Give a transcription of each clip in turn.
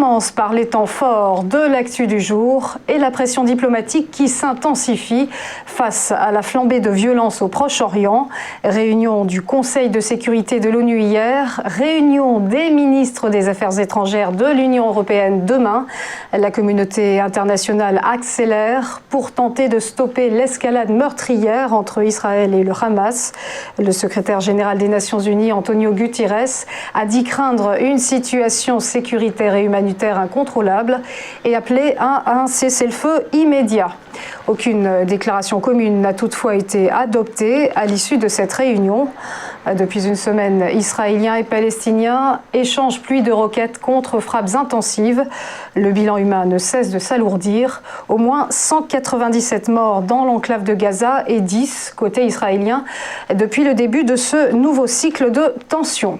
commence par les temps forts de l'actu du jour et la pression diplomatique qui s'intensifie face à la flambée de violence au Proche-Orient. Réunion du Conseil de sécurité de l'ONU hier, réunion des ministres des Affaires étrangères de l'Union européenne demain. La communauté internationale accélère pour tenter de stopper l'escalade meurtrière entre Israël et le Hamas. Le secrétaire général des Nations Unies, Antonio Guterres, a dit craindre une situation sécuritaire et humanitaire incontrôlable et appelé à un cessez-le-feu immédiat. Aucune déclaration commune n'a toutefois été adoptée à l'issue de cette réunion. Depuis une semaine, Israéliens et Palestiniens échangent pluie de roquettes contre frappes intensives. Le bilan humain ne cesse de s'alourdir. Au moins 197 morts dans l'enclave de Gaza et 10 côté israélien depuis le début de ce nouveau cycle de tensions.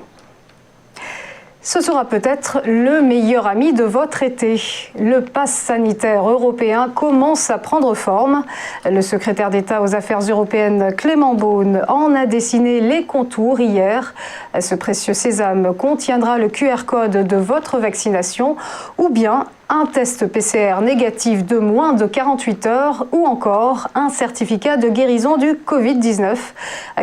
Ce sera peut-être le meilleur ami de votre été. Le pass sanitaire européen commence à prendre forme. Le secrétaire d'État aux Affaires européennes Clément Beaune en a dessiné les contours hier. Ce précieux sésame contiendra le QR code de votre vaccination ou bien un test PCR négatif de moins de 48 heures ou encore un certificat de guérison du Covid-19.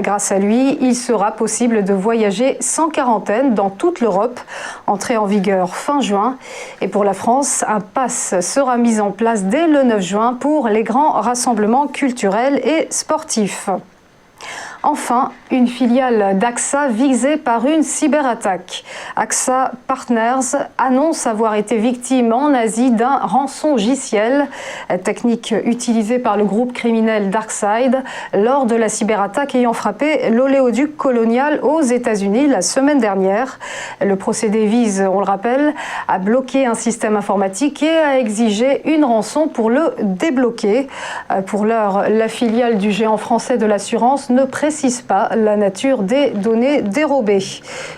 Grâce à lui, il sera possible de voyager sans quarantaine dans toute l'Europe. Entrée en vigueur fin juin. Et pour la France, un pass sera mis en place dès le 9 juin pour les grands rassemblements culturels et sportifs. Enfin, une filiale d'AXA visée par une cyberattaque. AXA Partners annonce avoir été victime en Asie d'un rançongiciel, technique utilisée par le groupe criminel DarkSide lors de la cyberattaque ayant frappé l'oléoduc Colonial aux États-Unis la semaine dernière. Le procédé vise, on le rappelle, à bloquer un système informatique et à exiger une rançon pour le débloquer. Pour l'heure, la filiale du géant français de l'assurance ne précise pas la nature des données dérobées.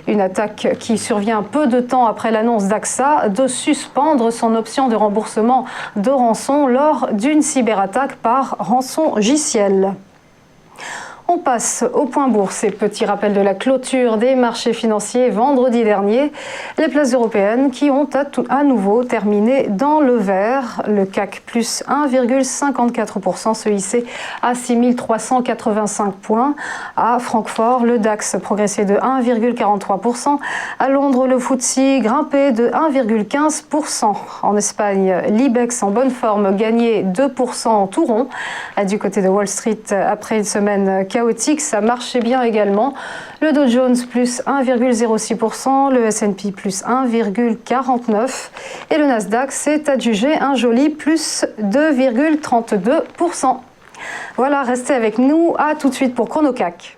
Une attaque qui survient peu de temps après l'annonce d'AXA de suspendre son option de remboursement de rançon lors d'une cyberattaque par rançongiciel. On passe au point bourse et petit rappel de la clôture des marchés financiers vendredi dernier. Les places européennes qui ont à nouveau terminé dans le vert. Le CAC plus 1,54% se hissait à 6385 points. À Francfort, le DAX progressait de 1,43%. À Londres, le FTSE grimpait de 1,15%. En Espagne, l'IBEX en bonne forme gagnait 2% en tout rond. Du côté de Wall Street, après une semaine chaotique, ça marchait bien également. Le Dow Jones plus 1,06%, le S&P plus 1,49% et le Nasdaq s'est adjugé un joli plus 2,32%. Voilà, restez avec nous. À tout de suite pour ChronoCAC.